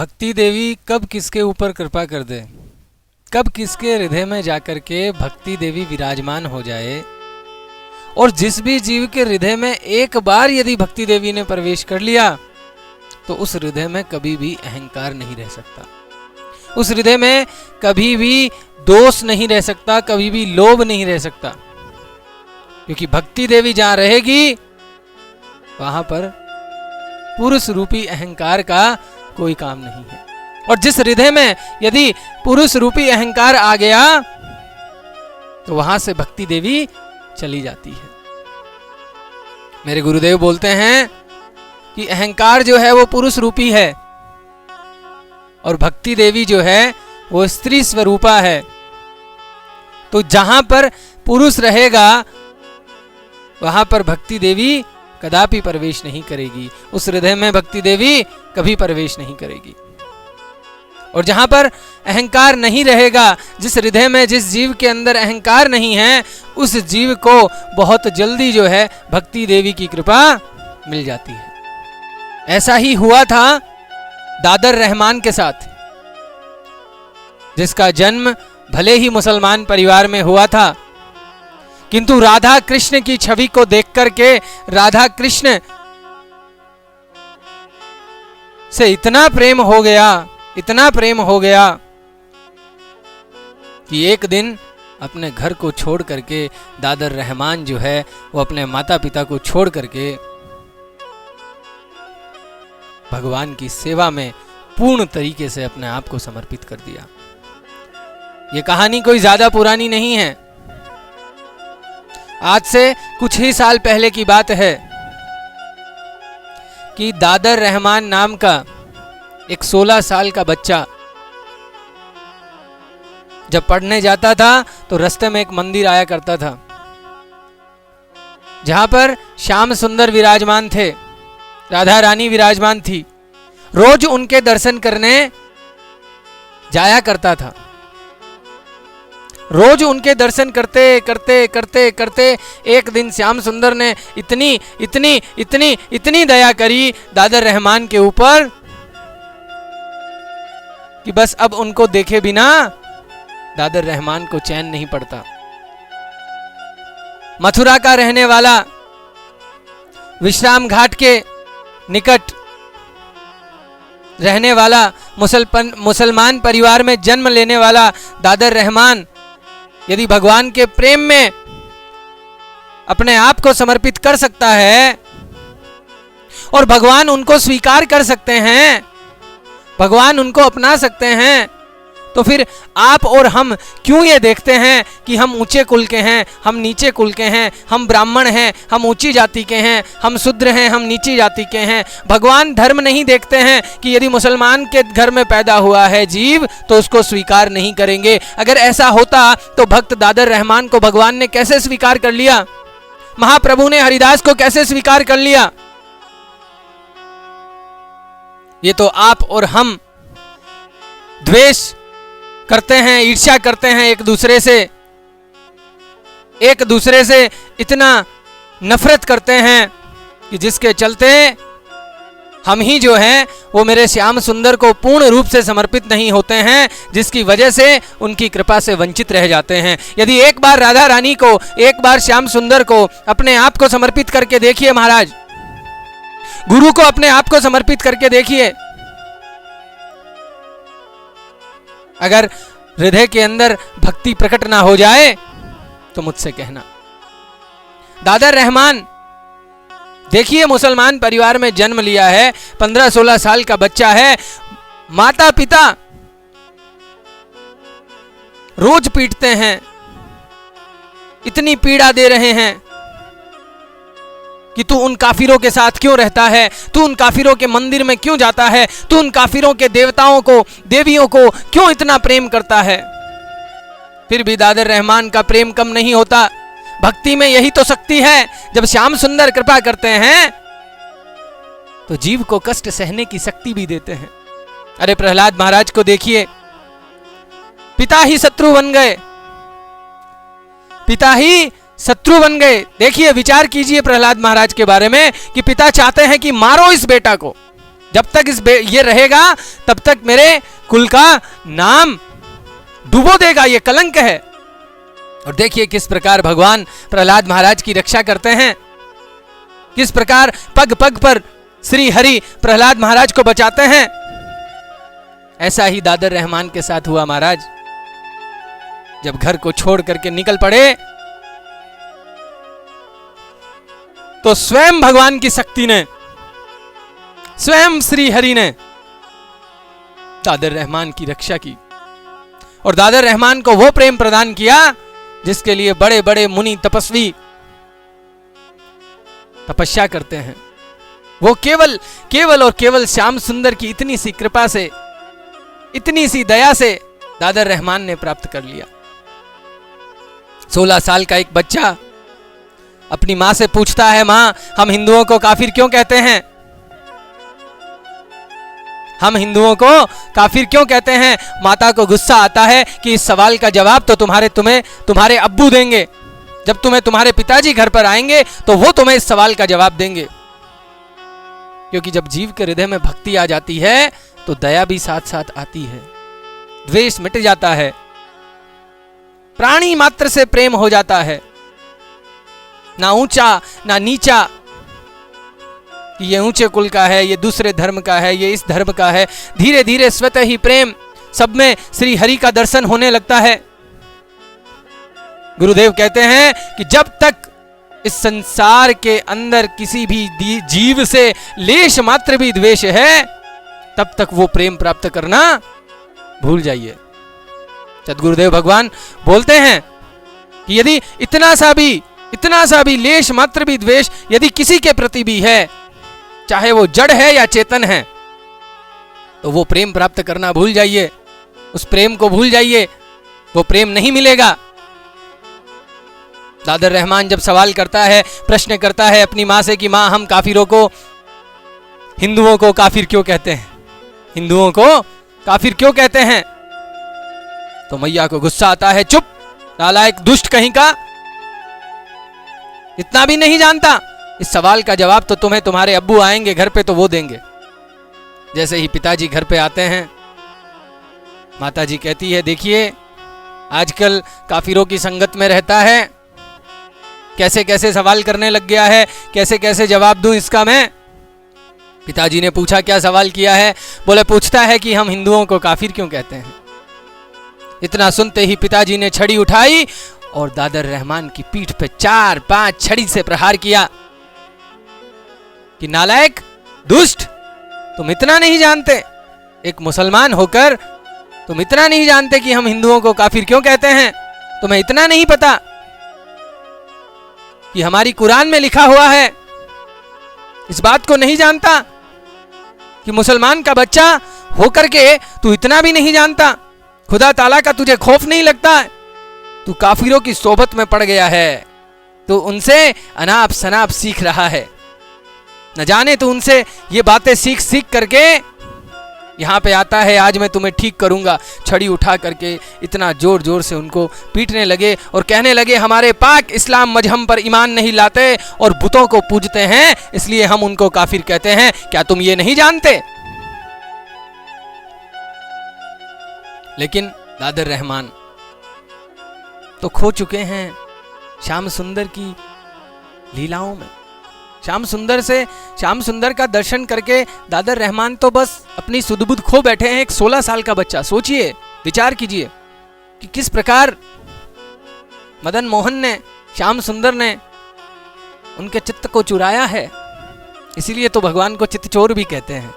भक्ति देवी कब किसके ऊपर कृपा कर दे, कब किसके हृदय में जाकर के भक्ति देवी विराजमान हो जाए। और जिस भी जीव के हृदय में एक बार यदि भक्ति देवी ने प्रवेश कर लिया तो उस हृदय में कभी भी अहंकार नहीं रह सकता, उस हृदय में कभी भी दोष नहीं रह सकता, कभी भी लोभ नहीं रह सकता। क्योंकि भक्ति देवी जहां रहेगी वहां पर पुरुष रूपी अहंकार का कोई काम नहीं है। और जिस हृदय में यदि पुरुष रूपी अहंकार आ गया तो वहां से भक्ति देवी चली जाती है। मेरे गुरुदेव बोलते हैं कि अहंकार जो है वो पुरुष रूपी है और भक्ति देवी जो है वो स्त्री स्वरूपा है। तो जहां पर पुरुष रहेगा वहां पर भक्ति देवी कदापि प्रवेश नहीं करेगी, उस हृदय में भक्ति देवी कभी प्रवेश नहीं करेगी। और जहां पर अहंकार नहीं रहेगा, जिस हृदय में जिस जीव के अंदर अहंकार नहीं है, उस जीव को बहुत जल्दी जो है भक्ति देवी की कृपा मिल जाती है। ऐसा ही हुआ था दादर रहमान के साथ, जिसका जन्म भले ही मुसलमान परिवार में हुआ था, किंतु राधा कृष्ण की छवि को देख करके राधा कृष्ण से इतना प्रेम हो गया, इतना प्रेम हो गया कि एक दिन अपने घर को छोड़ करके दादर रहमान जो है वो अपने माता पिता को छोड़ करके भगवान की सेवा में पूर्ण तरीके से अपने आप को समर्पित कर दिया। ये कहानी कोई ज्यादा पुरानी नहीं है, आज से कुछ ही साल पहले की बात है कि दादर रहमान नाम का एक 16 साल का बच्चा जब पढ़ने जाता था तो रास्ते में एक मंदिर आया करता था जहां पर श्याम सुंदर विराजमान थे, राधा रानी विराजमान थी। रोज उनके दर्शन करने जाया करता था। रोज उनके दर्शन करते करते करते करते एक दिन श्याम सुंदर ने इतनी इतनी इतनी इतनी दया करी दादर रहमान के ऊपर कि बस अब उनको देखे बिना दादर रहमान को चैन नहीं पड़ता। मथुरा का रहने वाला, विश्राम घाट के निकट रहने वाला, मुसलमान परिवार में जन्म लेने वाला दादर रहमान यदि भगवान के प्रेम में अपने आप को समर्पित कर सकता है और भगवान उनको स्वीकार कर सकते हैं, भगवान उनको अपना सकते हैं, तो फिर आप और हम क्यों ये देखते हैं कि हम ऊंचे कुल के हैं, हम नीचे कुल के हैं, हम ब्राह्मण हैं, हम ऊंची जाति के हैं, हम शूद्र हैं, हम नीची जाति के हैं। भगवान धर्म नहीं देखते हैं कि यदि मुसलमान के घर में पैदा हुआ है जीव तो उसको स्वीकार नहीं करेंगे। अगर ऐसा होता तो भक्त दादर रहमान को भगवान ने कैसे स्वीकार कर लिया, महाप्रभु ने हरिदास को कैसे स्वीकार कर लिया। ये तो आप और हम द्वेष करते हैं, ईर्ष्या करते हैं एक दूसरे से इतना नफरत करते हैं कि जिसके चलते हम ही जो हैं वो मेरे श्याम सुंदर को पूर्ण रूप से समर्पित नहीं होते हैं, जिसकी वजह से उनकी कृपा से वंचित रह जाते हैं। यदि एक बार राधा रानी को, एक बार श्याम सुंदर को अपने आप को समर्पित करके देखिए महाराज, गुरु को अपने आप को समर्पित करके देखिए, अगर हृदय के अंदर भक्ति प्रकट ना हो जाए तो मुझसे कहना। दादर रहमान देखिए मुसलमान परिवार में जन्म लिया है, 15-16 साल का बच्चा है, माता पिता रोज पीटते हैं, इतनी पीड़ा दे रहे हैं कि तू उन काफिरों के साथ क्यों रहता है, तू उन काफिरों के मंदिर में क्यों जाता है, तू उन काफिरों के देवताओं को, देवियों को क्यों इतना प्रेम करता है। फिर भी दादर रहमान का प्रेम कम नहीं होता। भक्ति में यही तो शक्ति है, जब श्याम सुंदर कृपा करते हैं तो जीव को कष्ट सहने की शक्ति भी देते हैं। अरे प्रहलाद महाराज को देखिए, पिता ही शत्रु बन गए, पिता ही शत्रु बन गए। देखिए, विचार कीजिए प्रहलाद महाराज के बारे में कि पिता चाहते हैं कि मारो इस बेटा को, जब तक ये रहेगा तब तक मेरे कुल का नाम डुबो देगा, ये कलंक है। और देखिए किस प्रकार भगवान प्रहलाद महाराज की रक्षा करते हैं, किस प्रकार पग पग पर श्री हरि प्रहलाद महाराज को बचाते हैं। ऐसा ही दादर रहमान के साथ हुआ महाराज। जब घर को छोड़ करके निकल पड़े तो स्वयं भगवान की शक्ति ने, स्वयं श्री हरि ने दादर रहमान की रक्षा की और दादर रहमान को वो प्रेम प्रदान किया जिसके लिए बड़े बड़े मुनि तपस्वी तपस्या करते हैं। वो केवल और केवल श्याम सुंदर की इतनी सी कृपा से, इतनी सी दया से दादर रहमान ने प्राप्त कर लिया। 16 साल का एक बच्चा अपनी मां से पूछता है, मां हम हिंदुओं को काफिर क्यों कहते हैं? हम हिंदुओं को काफिर क्यों कहते हैं? माता को गुस्सा आता है कि इस सवाल का जवाब तो तुम्हारे अब्बू देंगे। जब तुम्हारे पिताजी घर पर आएंगे तो वो तुम्हें इस सवाल का जवाब देंगे। क्योंकि जब जीव के हृदय में भक्ति आ जाती है तो दया भी साथ साथ आती है, द्वेष मिट जाता है, प्राणी मात्र से प्रेम हो जाता है, ना ऊंचा ना नीचा, ये ऊंचे कुल का है, ये दूसरे धर्म का है, ये इस धर्म का है। धीरे धीरे स्वतः ही प्रेम सब में श्री हरि का दर्शन होने लगता है। गुरुदेव कहते हैं कि जब तक इस संसार के अंदर किसी भी जीव से लेश मात्र भी द्वेष है तब तक वो प्रेम प्राप्त करना भूल जाइए। सद्गुरुदेव भगवान बोलते हैं कि यदि इतना सा भी लेश मात्र भी द्वेष यदि किसी के प्रति भी है, चाहे वो जड़ है या चेतन है, तो वो प्रेम प्राप्त करना भूल जाइए, उस प्रेम को भूल जाइए, वो प्रेम नहीं मिलेगा। दादर रहमान जब सवाल करता है, प्रश्न करता है अपनी मां से कि मां हम काफिरों को, हिंदुओं को काफिर क्यों कहते हैं? हिंदुओं को काफिर क्यों कहते हैं? तो मैया को गुस्सा आता है, चुप नालायक दुष्ट कहीं का, इतना भी नहीं जानता? इस सवाल का जवाब तो तुम्हें तुम्हारे अब्बू आएंगे घर पे तो वो देंगे। जैसे ही पिताजी घर पे आते हैं, माताजी कहती है, देखिए आजकल काफिरों की संगत में रहता है, कैसे कैसे सवाल करने लग गया है, कैसे कैसे जवाब दूं इसका मैं? पिताजी ने पूछा, क्या सवाल किया है? बोले पूछता है कि हम हिंदुओं को काफिर क्यों कहते हैं। इतना सुनते ही पिताजी ने छड़ी उठाई और दादर रहमान की पीठ पे 4-5 छड़ी से प्रहार किया कि नालायक दुष्ट, तुम इतना नहीं जानते, एक मुसलमान होकर तुम इतना नहीं जानते कि हम हिंदुओं को काफिर क्यों कहते हैं? तुम्हें इतना नहीं पता कि हमारी कुरान में लिखा हुआ है? इस बात को नहीं जानता कि मुसलमान का बच्चा होकर के तू इतना भी नहीं जानता? खुदा ताला का तुझे खौफ नहीं लगता? तू काफिरों की सोबत में पड़ गया है, तो उनसे अनाप शनाप सीख रहा है। न जाने तो उनसे ये बातें सीख सीख करके यहां पे आता है, आज मैं तुम्हें ठीक करूंगा। छड़ी उठा करके इतना जोर जोर से उनको पीटने लगे और कहने लगे, हमारे पाक इस्लाम मजहब पर ईमान नहीं लाते और बुतों को पूजते हैं, इसलिए हम उनको काफिर कहते हैं। क्या तुम ये नहीं जानते? लेकिन दादर रहमान तो खो चुके हैं श्याम सुंदर की लीलाओं में। श्याम सुंदर का दर्शन करके दादर रहमान तो बस अपनी सुध-बुध खो बैठे हैं। एक 16 साल का बच्चा, सोचिए, विचार कीजिए कि किस प्रकार मदन मोहन ने, श्याम सुंदर ने उनके चित्त को चुराया है। इसीलिए तो भगवान को चित्त चोर भी कहते हैं,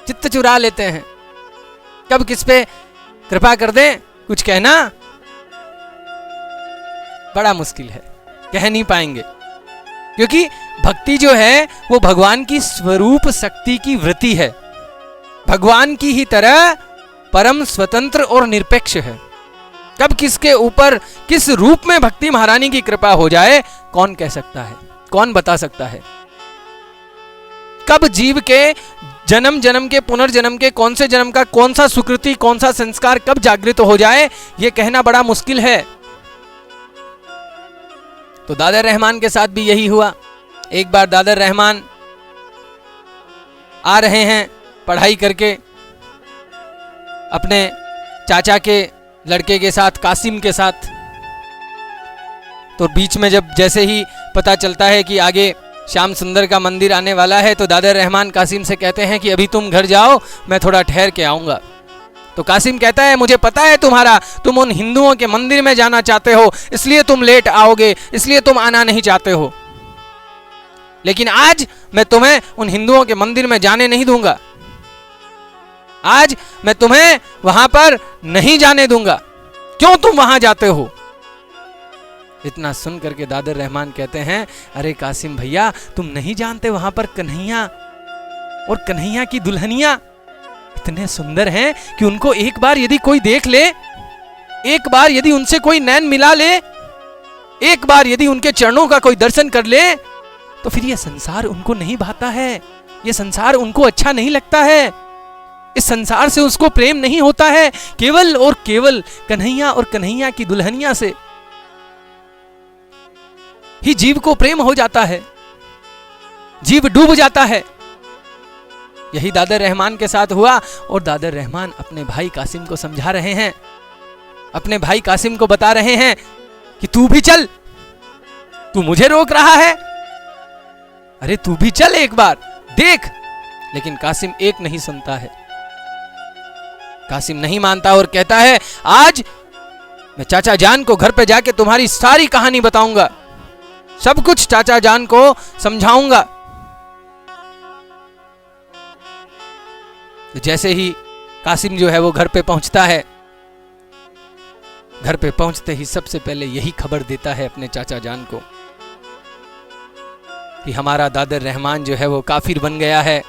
चित्त चुरा लेते हैं। कब किस पे कृपा कर दें, कुछ कहना बड़ा मुश्किल है, कह नहीं पाएंगे। क्योंकि भक्ति जो है वो भगवान की स्वरूप शक्ति की वृत्ति है, भगवान की ही तरह परम स्वतंत्र और निरपेक्ष है। कब किसके ऊपर किस रूप में भक्ति महारानी की कृपा हो जाए, कौन कह सकता है, कौन बता सकता है? कब जीव के जन्म जन्म के, पुनर्जन्म के, कौन से जन्म का कौन सा सुकृति, कौन सा संस्कार कब जागृत हो जाए, यह कहना बड़ा मुश्किल है। तो दादर रहमान के साथ भी यही हुआ। एक बार दादर रहमान आ रहे हैं पढ़ाई करके अपने चाचा के लड़के के साथ, कासिम के साथ। तो बीच में जब जैसे ही पता चलता है कि आगे श्याम सुंदर का मंदिर आने वाला है, तो दादर रहमान कासिम से कहते हैं कि अभी तुम घर जाओ, मैं थोड़ा ठहर के आऊँगा। तो कासिम कहता है मुझे पता है तुम उन हिंदुओं के मंदिर में जाना चाहते हो, इसलिए तुम लेट आओगे, इसलिए तुम आना नहीं चाहते हो, लेकिन आज मैं तुम्हें उन हिंदुओं के मंदिर में जाने नहीं दूंगा, आज मैं तुम्हें वहां पर नहीं जाने दूंगा, क्यों तुम वहां जाते हो? इतना सुन करके दादर रहमान कहते हैं अरे कासिम भैया, तुम नहीं जानते वहां पर कन्हैया और कन्हैया की दुल्हनिया इतने सुंदर हैं कि उनको एक बार यदि कोई देख ले, एक बार यदि उनसे कोई नैन मिला ले, एक बार यदि उनके चरणों का कोई दर्शन कर ले, तो फिर यह संसार उनको नहीं भाता है, यह संसार उनको अच्छा नहीं लगता है, इस संसार से उसको प्रेम नहीं होता है। केवल और केवल कन्हैया और कन्हैया की दुल्हनिया से ही जीव को प्रेम हो जाता है, जीव डूब जाता है। यही दादर रहमान के साथ हुआ और दादर रहमान अपने भाई कासिम को समझा रहे हैं, अपने भाई कासिम को बता रहे हैं कि तू भी चल, तू मुझे रोक रहा है, अरे तू भी चल एक बार देख। लेकिन कासिम एक नहीं सुनता है, कासिम नहीं मानता और कहता है आज मैं चाचा जान को घर पे जाके तुम्हारी सारी कहानी बताऊंगा, सब कुछ चाचा जान को समझाऊंगा। तो जैसे ही कासिम जो है वो घर पे पहुंचता है, घर पे पहुंचते ही सबसे पहले यही खबर देता है अपने चाचा जान को कि हमारा दादर रहमान जो है वो काफिर बन गया है,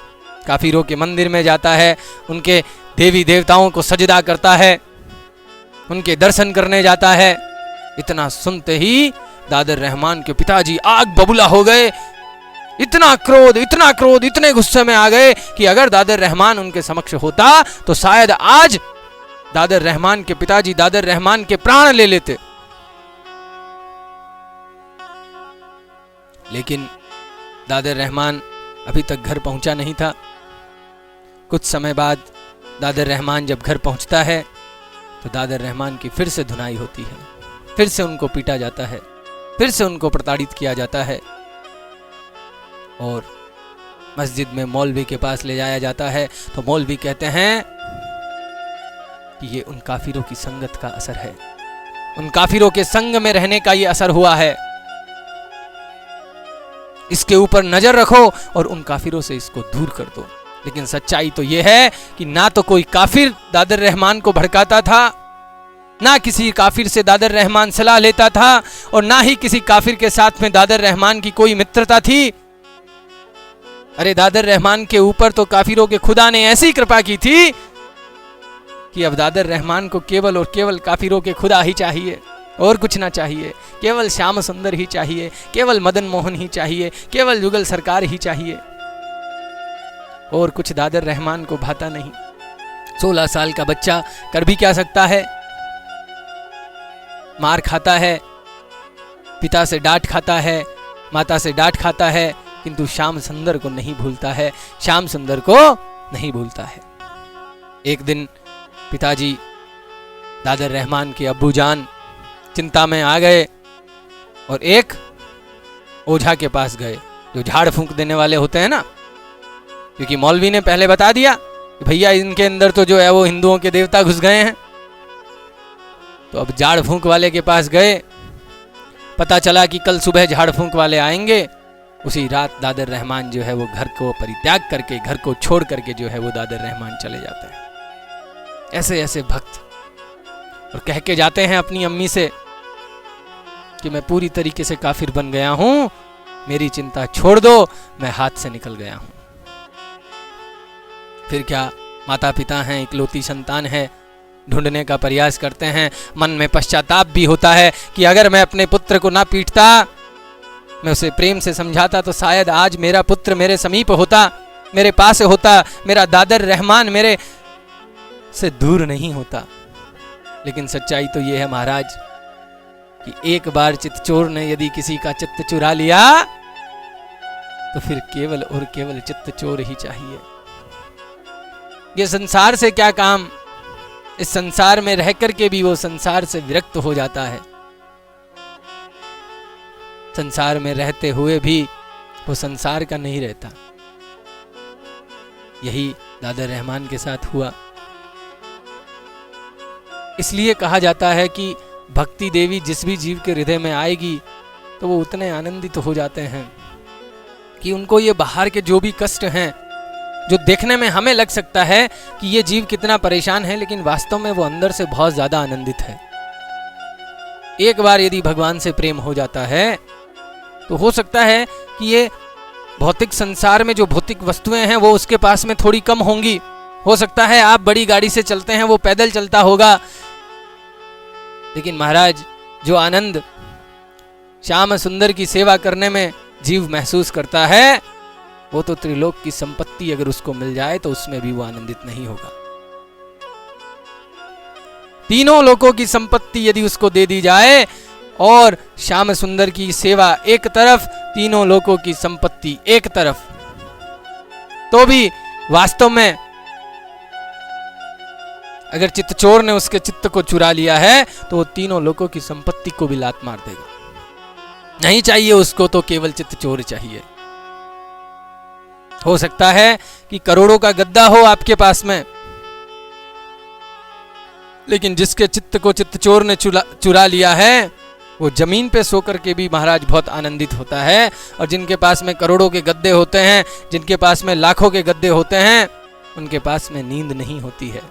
काफिरों के मंदिर में जाता है, उनके देवी देवताओं को सजदा करता है, उनके दर्शन करने जाता है। इतना सुनते ही दादर रहमान के पिताजी आग बबूला हो गए, इतना क्रोध, इतने गुस्से में आ गए कि अगर दादर रहमान उनके समक्ष होता तो शायद आज दादर रहमान के पिताजी दादर रहमान के प्राण ले लेते। लेकिन दादर रहमान अभी तक घर पहुंचा नहीं था। कुछ समय बाद दादर रहमान जब घर पहुंचता है तो दादर रहमान की फिर से धुनाई होती है, फिर से उनको पीटा जाता है, फिर से उनको प्रताड़ित किया जाता है और मस्जिद में मौलवी के पास ले जाया जाता है। तो मौलवी कहते हैं कि ये उन काफिरों की संगत का असर है, उन काफिरों के संग में रहने का ये असर हुआ है, इसके ऊपर नजर रखो और उन काफिरों से इसको दूर कर दो। लेकिन सच्चाई तो यह है कि ना तो कोई काफिर दादर रहमान को भड़काता था, ना किसी काफिर से दादर रहमान सलाह लेता था और ना ही किसी काफिर के साथ में दादर रहमान की कोई मित्रता थी। अरे दादर रहमान के ऊपर तो काफिरों के खुदा ने ऐसी कृपा की थी कि अब दादर रहमान को केवल और केवल काफिरों के खुदा ही चाहिए और कुछ ना चाहिए, केवल श्याम सुंदर ही चाहिए, केवल मदन मोहन ही चाहिए, केवल जुगल सरकार ही चाहिए, और कुछ दादर रहमान को भाता नहीं। 16 साल का बच्चा कर भी क्या सकता है, मार खाता है, पिता से डांट खाता है, माता से डांट खाता है, किंतु श्याम सुंदर को नहीं भूलता है, श्याम सुंदर को नहीं भूलता है। एक दिन पिताजी दादर रहमान के अब्बू जान चिंता में आ गए और एक ओझा के पास गए, जो झाड़ फूंक देने वाले होते हैं ना, क्योंकि मौलवी ने पहले बता दिया कि भैया इनके अंदर तो जो है वो हिंदुओं के देवता घुस गए हैं। तो अब झाड़ फूंक वाले के पास गए, पता चला कि कल सुबह झाड़ फूंक वाले आएंगे। उसी रात दादर रहमान जो है वो घर को परित्याग करके, घर को छोड़ करके जो है वो दादर रहमान चले जाते हैं। ऐसे ऐसे भक्त, और कह के जाते हैं अपनी अम्मी से कि मैं पूरी तरीके से काफिर बन गया हूं, मेरी चिंता छोड़ दो, मैं हाथ से निकल गया हूं। फिर क्या, माता पिता हैं, इकलौती संतान है, ढूंढने का प्रयास करते हैं। मन में पश्चाताप भी होता है कि अगर मैं अपने पुत्र को ना पीटता, मैं उसे प्रेम से समझाता, तो शायद आज मेरा पुत्र मेरे समीप होता, मेरे पास होता, मेरा दादर रहमान मेरे से दूर नहीं होता। लेकिन सच्चाई तो ये है महाराज कि एक बार चित्तचोर ने यदि किसी का चित्त चुरा लिया तो फिर केवल और केवल चित्तचोर ही चाहिए। ये संसार से क्या काम, इस संसार में रह करके भी वो संसार से विरक्त हो जाता है। संसार में रहते हुए भी वो संसार का नहीं रहता। यही दादा रहमान के साथ हुआ। इसलिए कहा जाता है कि भक्ति देवी जिस भी जीव के हृदय में आएगी तो वो उतने आनंदित हो जाते हैं कि उनको ये बाहर के जो भी कष्ट हैं, जो देखने में हमें लग सकता है कि ये जीव कितना परेशान है, लेकिन वास्तव में वो अंदर से बहुत ज्यादा आनंदित है। एक बार यदि भगवान से प्रेम हो जाता है तो हो सकता है कि ये भौतिक संसार में जो भौतिक वस्तुएं हैं वो उसके पास में थोड़ी कम होंगी। हो सकता है आप बड़ी गाड़ी से चलते हैं, वो पैदल चलता होगा, लेकिन महाराज जो आनंद श्याम सुंदर की सेवा करने में जीव महसूस करता है, वो तो त्रिलोक की संपत्ति अगर उसको मिल जाए तो उसमें भी वो आनंदित नहीं होगा। तीनों लोकों की संपत्ति यदि उसको दे दी जाए और श्याम सुंदर की सेवा एक तरफ, तीनों लोकों की संपत्ति एक तरफ, तो भी वास्तव में अगर चित्तचोर ने उसके चित्त को चुरा लिया है तो वो तीनों लोकों की संपत्ति को भी लात मार देगा। नहीं चाहिए उसको, तो केवल चित्तचोर चाहिए। हो सकता है कि करोड़ों का गद्दा हो आपके पास में, लेकिन जिसके चित्त को चित्तचोर ने चुरा लिया है वो जमीन पे सो करके भी महाराज बहुत आनंदित होता है। और जिनके पास में करोड़ों के गद्दे होते हैं, जिनके पास में लाखों के गद्दे होते हैं, उनके पास में नींद नहीं होती है।